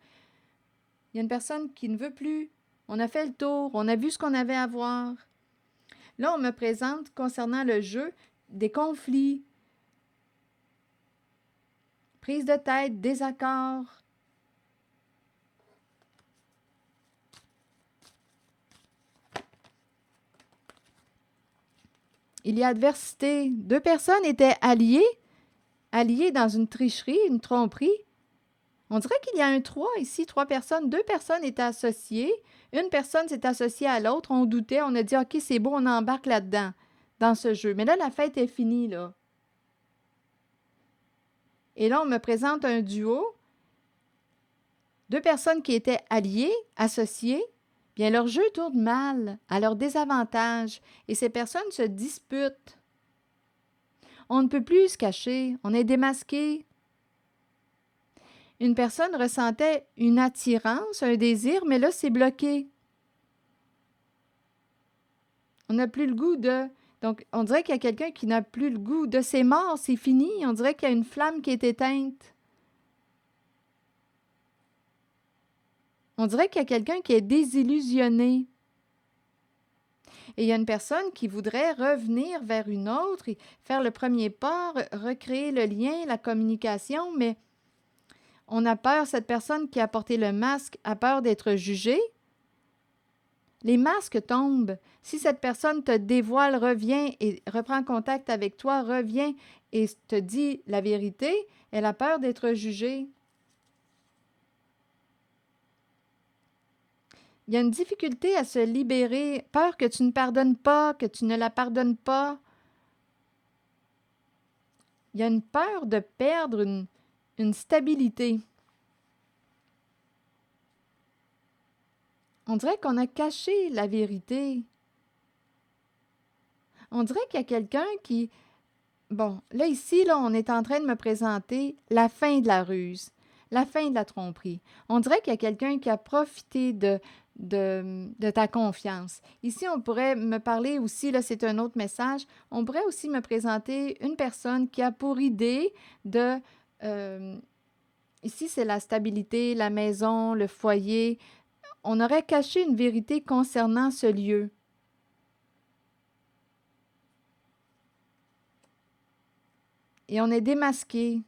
Il y a une personne qui ne veut plus. On a fait le tour. On a vu ce qu'on avait à voir. Là, on me présente, concernant le jeu, des conflits, prise de tête, désaccords. Il y a adversité. Deux personnes étaient alliées dans une tricherie, une tromperie. On dirait qu'il y a un 3 ici, trois personnes. Deux personnes étaient associées. Une personne s'est associée à l'autre. On doutait, on a dit « OK, c'est beau, on embarque là-dedans, dans ce jeu. » Mais là, la fête est finie, là. Et là, on me présente un duo. Deux personnes qui étaient alliées, associées. Bien, leur jeu tourne mal, à leur désavantage. Et ces personnes se disputent. On ne peut plus se cacher. On est démasqué. Une personne ressentait une attirance, un désir, mais là, c'est bloqué. On n'a plus le goût de... Donc, on dirait qu'il y a quelqu'un qui n'a plus le goût de... C'est mort, c'est fini. On dirait qu'il y a une flamme qui est éteinte. On dirait qu'il y a quelqu'un qui est désillusionné. Et il y a une personne qui voudrait revenir vers une autre, et faire le premier pas, recréer le lien, la communication, mais on a peur, cette personne qui a porté le masque a peur d'être jugée. Les masques tombent. Si cette personne te dévoile, revient et reprend contact avec toi, revient et te dit la vérité, elle a peur d'être jugée. Il y a une difficulté à se libérer, peur que tu ne pardonnes pas, que tu ne la pardonnes pas. Il y a une peur de perdre une stabilité. On dirait qu'on a caché la vérité. On dirait qu'il y a quelqu'un qui... Bon, là ici, là, on est en train de me présenter la fin de la ruse, la fin de la tromperie. On dirait qu'il y a quelqu'un qui a profité de ta confiance. Ici, on pourrait me parler aussi, là, c'est un autre message, on pourrait aussi me présenter une personne qui a pour idée de... ici, c'est la stabilité, la maison, le foyer. On aurait caché une vérité concernant ce lieu. Et on est démasqué.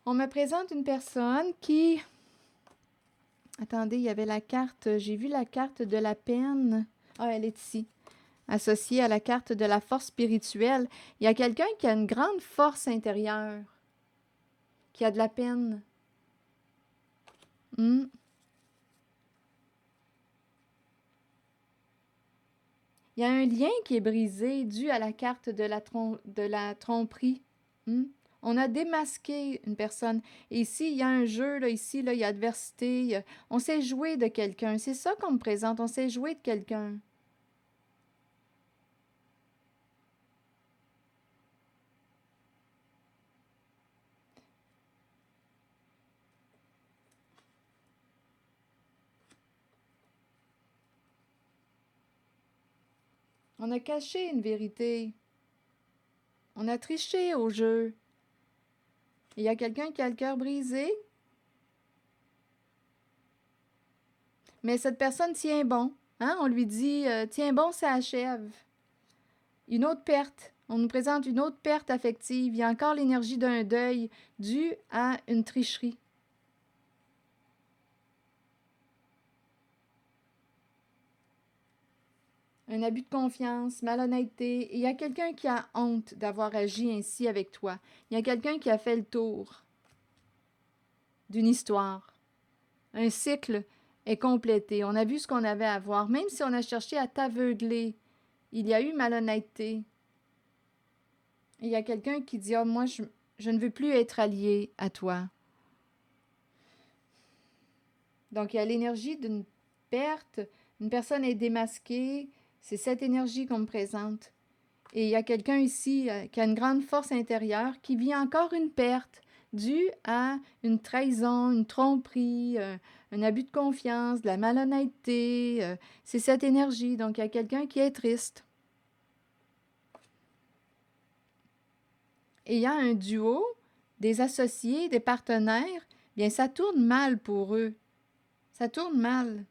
On me présente une personne qui... Attendez, il y avait la carte. J'ai vu la carte de la peine. Ah, elle est ici. Associée à la carte de la force spirituelle. Il y a quelqu'un qui a une grande force intérieure. Qui a de la peine. Hmm. Il y a un lien qui est brisé dû à la carte de la tromperie. Hmm. On a démasqué une personne. Et ici, il y a un jeu, là, ici, là, il y a adversité. On s'est joué de quelqu'un. C'est ça qu'on me présente. On s'est joué de quelqu'un. On a caché une vérité. On a triché au jeu. Il y a quelqu'un qui a le cœur brisé, mais cette personne tient bon. Hein? On lui dit tiens bon, ça achève. Une autre perte. On nous présente une autre perte affective. Il y a encore l'énergie d'un deuil dû à une tricherie. Un abus de confiance, malhonnêteté. Et il y a quelqu'un qui a honte d'avoir agi ainsi avec toi. Il y a quelqu'un qui a fait le tour d'une histoire. Un cycle est complété. On a vu ce qu'on avait à voir. Même si on a cherché à t'aveugler, il y a eu malhonnêteté. Et il y a quelqu'un qui dit « Ah, moi, je ne veux plus être allié à toi. » Donc, il y a l'énergie d'une perte. Une personne est démasquée. C'est cette énergie qu'on me présente. Et il y a quelqu'un ici qui a une grande force intérieure qui vit encore une perte due à une trahison, une tromperie, un abus de confiance, de la malhonnêteté. C'est cette énergie. Donc, il y a quelqu'un qui est triste. Et il y a un duo, des associés, des partenaires, bien, ça tourne mal pour eux. Ça tourne mal.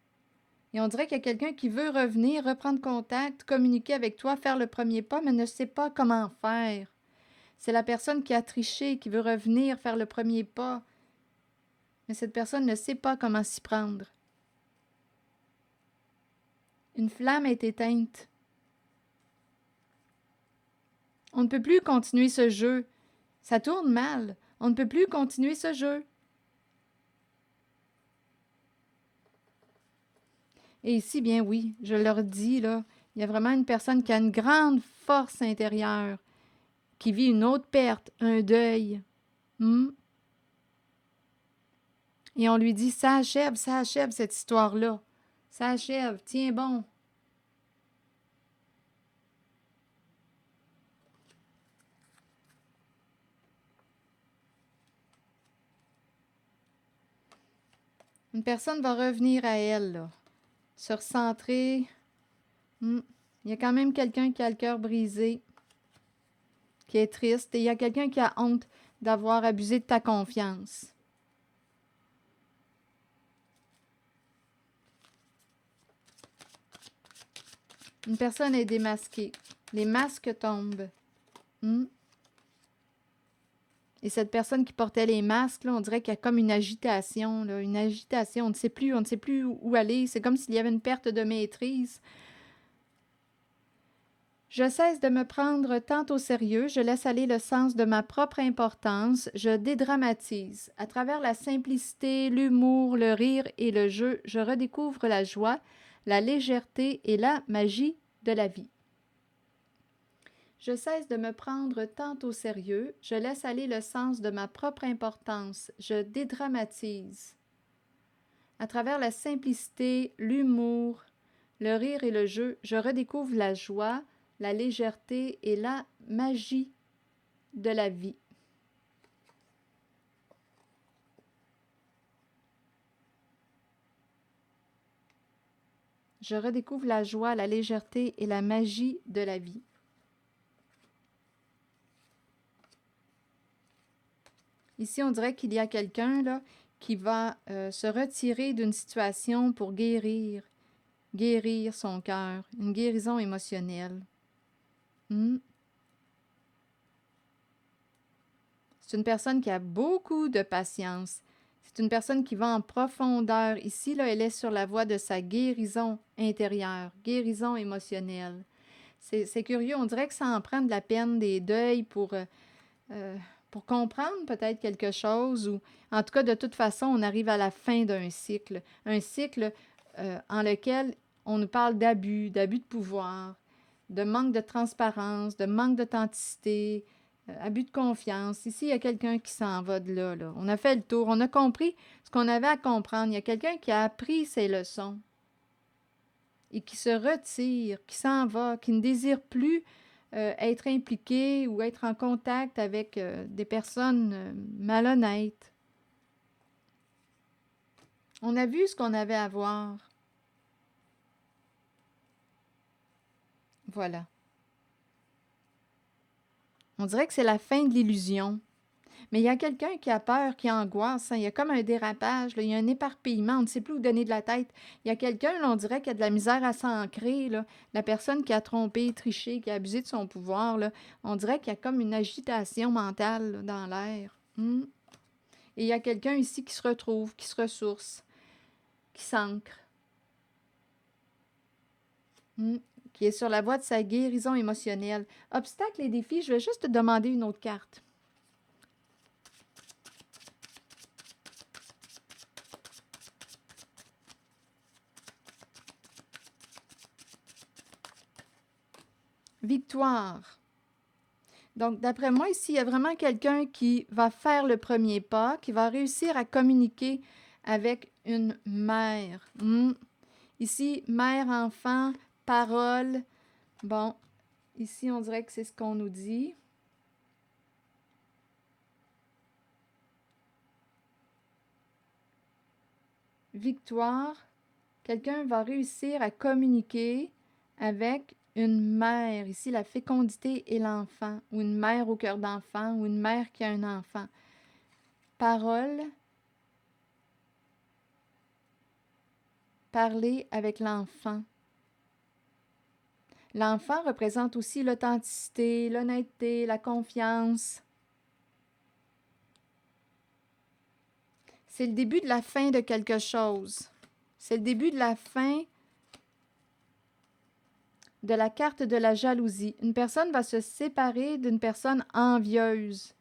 Et on dirait qu'il y a quelqu'un qui veut revenir, reprendre contact, communiquer avec toi, faire le premier pas, mais ne sait pas comment faire. C'est la personne qui a triché, qui veut revenir, faire le premier pas. Mais cette personne ne sait pas comment s'y prendre. Une flamme est éteinte. On ne peut plus continuer ce jeu. Ça tourne mal. On ne peut plus continuer ce jeu. Et ici, bien oui, je leur dis, là, il y a vraiment une personne qui a une grande force intérieure, qui vit une autre perte, un deuil. Hmm? Et on lui dit, ça achève cette histoire-là. Ça achève, tiens bon. Une personne va revenir à elle, là, se recentrer. Hmm. Il y a quand même quelqu'un qui a le cœur brisé, qui est triste, et il y a quelqu'un qui a honte d'avoir abusé de ta confiance. Une personne est démasquée. Les masques tombent. Hmm. Et cette personne qui portait les masques, là, on dirait qu'il y a comme une agitation, là, une agitation. On ne sait plus où aller. C'est comme s'il y avait une perte de maîtrise. Je cesse de me prendre tant au sérieux, je laisse aller le sens de ma propre importance, je dédramatise. À travers la simplicité, l'humour, le rire et le jeu, je redécouvre la joie, la légèreté et la magie de la vie. Je cesse de me prendre tant au sérieux, je laisse aller le sens de ma propre importance, je dédramatise. À travers la simplicité, l'humour, le rire et le jeu, je redécouvre la joie, la légèreté et la magie de la vie. Je redécouvre la joie, la légèreté et la magie de la vie. Ici, on dirait qu'il y a quelqu'un là qui va se retirer d'une situation pour guérir son cœur, une guérison émotionnelle. Hmm. C'est une personne qui a beaucoup de patience. C'est une personne qui va en profondeur. Ici, là, elle est sur la voie de sa guérison intérieure, guérison émotionnelle. C'est curieux, on dirait que ça en prend de la peine, des deuils pour comprendre peut-être quelque chose. Ou en tout cas, de toute façon, on arrive à la fin d'un cycle. Un cycle en lequel on nous parle d'abus de pouvoir, de manque de transparence, de manque d'authenticité, abus de confiance. Ici, il y a quelqu'un qui s'en va de là, là. On a fait le tour, on a compris ce qu'on avait à comprendre. Il y a quelqu'un qui a appris ses leçons et qui se retire, qui s'en va, qui ne désire plus être impliqué ou être en contact avec des personnes malhonnêtes. On a vu ce qu'on avait à voir. Voilà. On dirait que c'est la fin de l'illusion. Mais il y a quelqu'un qui a peur, qui angoisse. Hein. Il y a comme un dérapage, là. Il y a un éparpillement. On ne sait plus où donner de la tête. Il y a quelqu'un, là, on dirait, qui a de la misère à s'ancrer. Là. La personne qui a trompé, triché, qui a abusé de son pouvoir, là, on dirait qu'il y a comme une agitation mentale là, dans l'air. Et il y a quelqu'un ici qui se retrouve, qui se ressource, qui s'ancre, qui est sur la voie de sa guérison émotionnelle. Obstacles et défis, je vais juste te demander une autre carte. Victoire. Donc, d'après moi, ici, il y a vraiment quelqu'un qui va faire le premier pas, qui va réussir à communiquer avec une mère. Ici, mère, enfant, parole. Bon, ici, on dirait que c'est ce qu'on nous dit. Victoire. Quelqu'un va réussir à communiquer avec une mère, ici la fécondité et l'enfant, ou une mère au cœur d'enfant, ou une mère qui a un enfant. Parole, parler avec l'enfant. L'enfant représente aussi l'authenticité, l'honnêteté, la confiance. C'est le début de la fin de quelque chose. C'est le début de la fin de la carte de la jalousie. Une personne va se séparer d'une personne envieuse.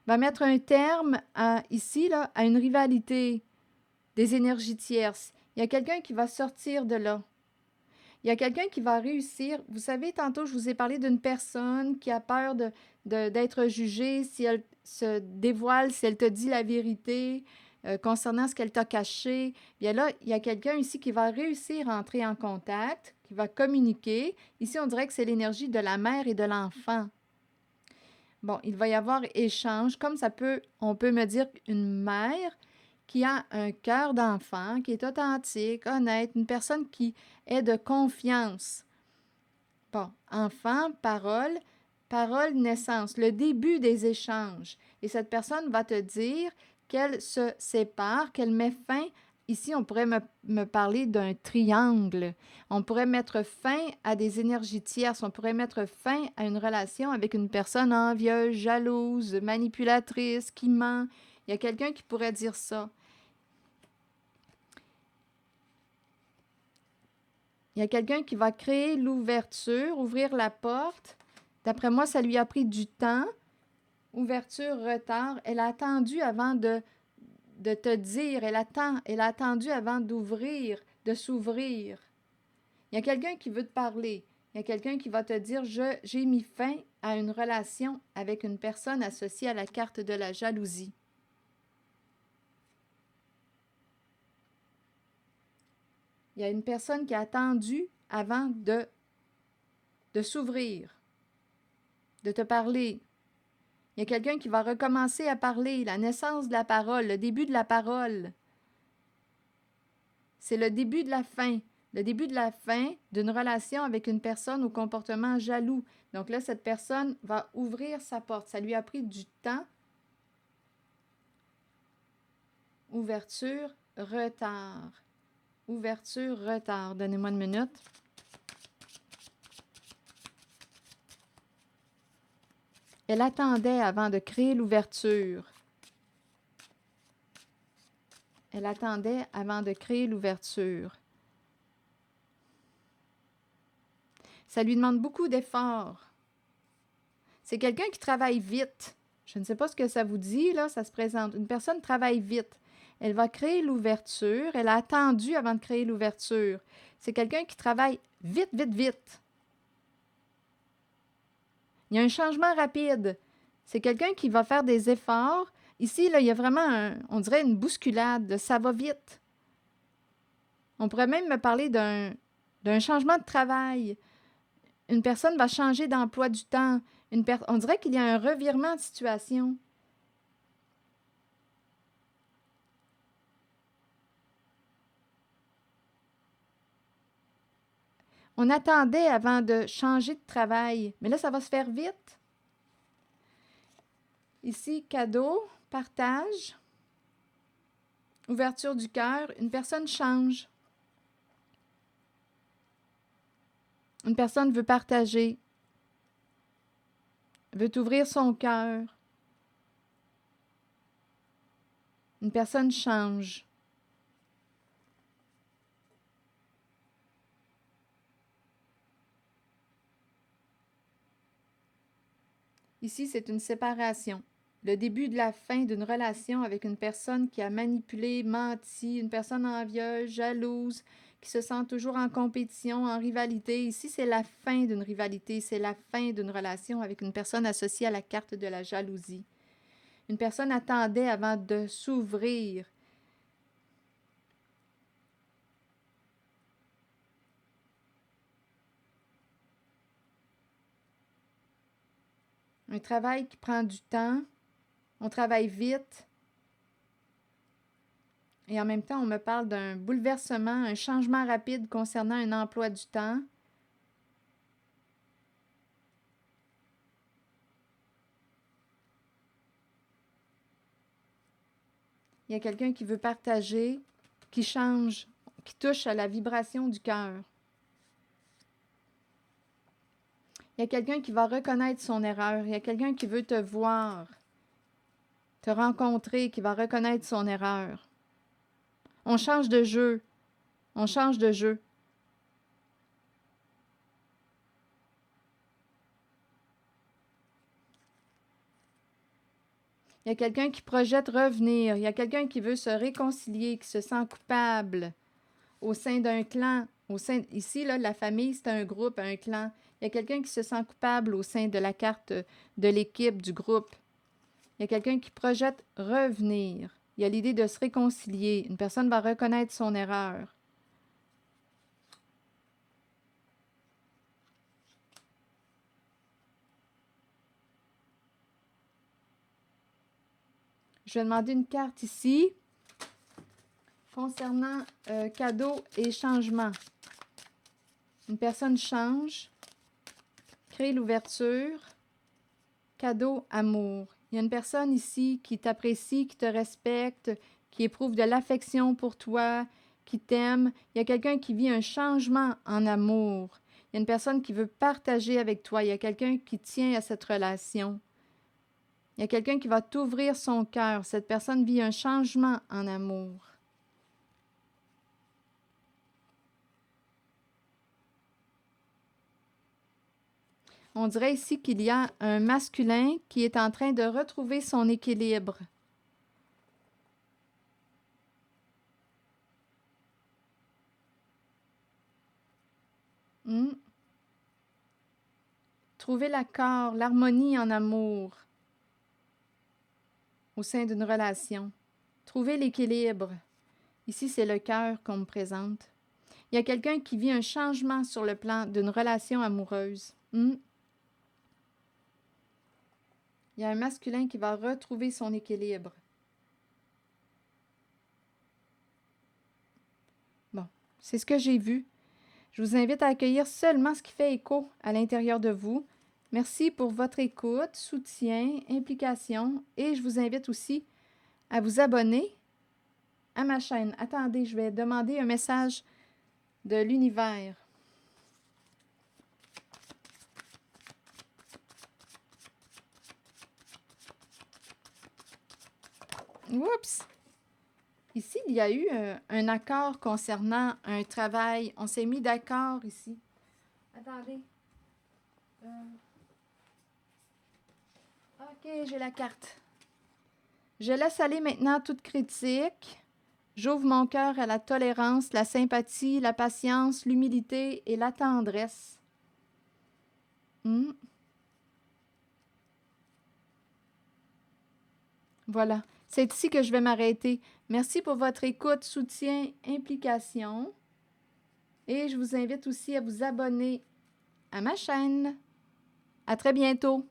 Va mettre un terme ici là, à une rivalité des énergies tierces. Il y a quelqu'un qui va sortir de là. Il y a quelqu'un qui va réussir. Vous savez, tantôt, je vous ai parlé d'une personne qui a peur d'être jugée si elle se dévoile, si elle te dit la vérité concernant ce qu'elle t'a caché. Bien là, il y a quelqu'un ici qui va réussir à entrer en contact, qui va communiquer. Ici, on dirait que c'est l'énergie de la mère et de l'enfant. Bon, il va y avoir échange, comme on peut me dire une mère qui a un cœur d'enfant, qui est authentique, honnête, une personne qui est de confiance. Bon, enfant, parole, naissance, le début des échanges. Et cette personne va te dire qu'elle se sépare, qu'elle met fin. Ici, on pourrait me parler d'un triangle. On pourrait mettre fin à des énergies tierces. On pourrait mettre fin à une relation avec une personne envieuse, jalouse, manipulatrice, qui ment. Il y a quelqu'un qui pourrait dire ça. Il y a quelqu'un qui va créer l'ouverture, ouvrir la porte. D'après moi, ça lui a pris du temps. Ouverture, retard. Elle a attendu avant de te dire. Elle a attendu avant d'ouvrir, de s'ouvrir. Il y a quelqu'un qui veut te parler. Il y a quelqu'un qui va te dire, j'ai mis fin à une relation avec une personne associée à la carte de la jalousie. Il y a une personne qui a attendu avant de s'ouvrir, de te parler. Il y a quelqu'un qui va recommencer à parler, la naissance de la parole, le début de la parole. C'est le début de la fin. le début de la fin d'une relation avec une personne au comportement jaloux. Donc là, cette personne va ouvrir sa porte. Ça lui a pris du temps. Ouverture, retard. Ouverture, retard. Donnez-moi une minute. Elle attendait avant de créer l'ouverture. Elle attendait avant de créer l'ouverture. Ça lui demande beaucoup d'efforts. C'est quelqu'un qui travaille vite. Je ne sais pas ce que ça vous dit, là, ça se présente. Une personne travaille vite. Elle va créer l'ouverture. Elle a attendu avant de créer l'ouverture. C'est quelqu'un qui travaille vite, vite, vite. Il y a un changement rapide. C'est quelqu'un qui va faire des efforts. Ici, là, il y a vraiment, on dirait une bousculade. Ça va vite. On pourrait même me parler d'un changement de travail. Une personne va changer d'emploi du temps. On dirait qu'il y a un revirement de situation. On attendait avant de changer de travail, mais là, ça va se faire vite. Ici, cadeau, partage, ouverture du cœur. Une personne change. Une personne veut partager, veut ouvrir son cœur. Une personne change. Ici, c'est une séparation. Le début de la fin d'une relation avec une personne qui a manipulé, menti, une personne envieuse, jalouse, qui se sent toujours en compétition, en rivalité. Ici, c'est la fin d'une rivalité, c'est la fin d'une relation avec une personne associée à la carte de la jalousie. Une personne attendait avant de s'ouvrir. Un travail qui prend du temps. On travaille vite. Et en même temps, on me parle d'un bouleversement, un changement rapide concernant un emploi du temps. Il y a quelqu'un qui veut partager, qui change, qui touche à la vibration du cœur. Il y a quelqu'un qui va reconnaître son erreur. Il y a quelqu'un qui veut te voir, te rencontrer, qui va reconnaître son erreur. On change de jeu. On change de jeu. Il y a quelqu'un qui projette revenir. Il y a quelqu'un qui veut se réconcilier, qui se sent coupable au sein d'un clan. Ici, là, la famille, c'est un groupe, un clan. Il y a quelqu'un qui se sent coupable au sein de la carte de l'équipe, du groupe. Il y a quelqu'un qui projette revenir. Il y a l'idée de se réconcilier. Une personne va reconnaître son erreur. Je vais demander une carte ici concernant cadeau et changement. Une personne change, crée l'ouverture, cadeau, amour. Il y a une personne ici qui t'apprécie, qui te respecte, qui éprouve de l'affection pour toi, qui t'aime. Il y a quelqu'un qui vit un changement en amour. Il y a une personne qui veut partager avec toi. Il y a quelqu'un qui tient à cette relation. Il y a quelqu'un qui va t'ouvrir son cœur. Cette personne vit un changement en amour. On dirait ici qu'il y a un masculin qui est en train de retrouver son équilibre. Trouver l'accord, l'harmonie en amour au sein d'une relation. Trouver l'équilibre. Ici, c'est le cœur qu'on me présente. Il y a quelqu'un qui vit un changement sur le plan d'une relation amoureuse. Il y a un masculin qui va retrouver son équilibre. Bon, c'est ce que j'ai vu. Je vous invite à accueillir seulement ce qui fait écho à l'intérieur de vous. Merci pour votre écoute, soutien, implication et je vous invite aussi à vous abonner à ma chaîne. Attendez, je vais demander un message de l'univers. Oups! Ici, il y a eu un accord concernant un travail. On s'est mis d'accord ici. Attendez. OK, j'ai la carte. Je laisse aller maintenant toute critique. J'ouvre mon cœur à la tolérance, la sympathie, la patience, l'humilité et la tendresse. Voilà. C'est ici que je vais m'arrêter. Merci pour votre écoute, soutien, implication. Et je vous invite aussi à vous abonner à ma chaîne. À très bientôt.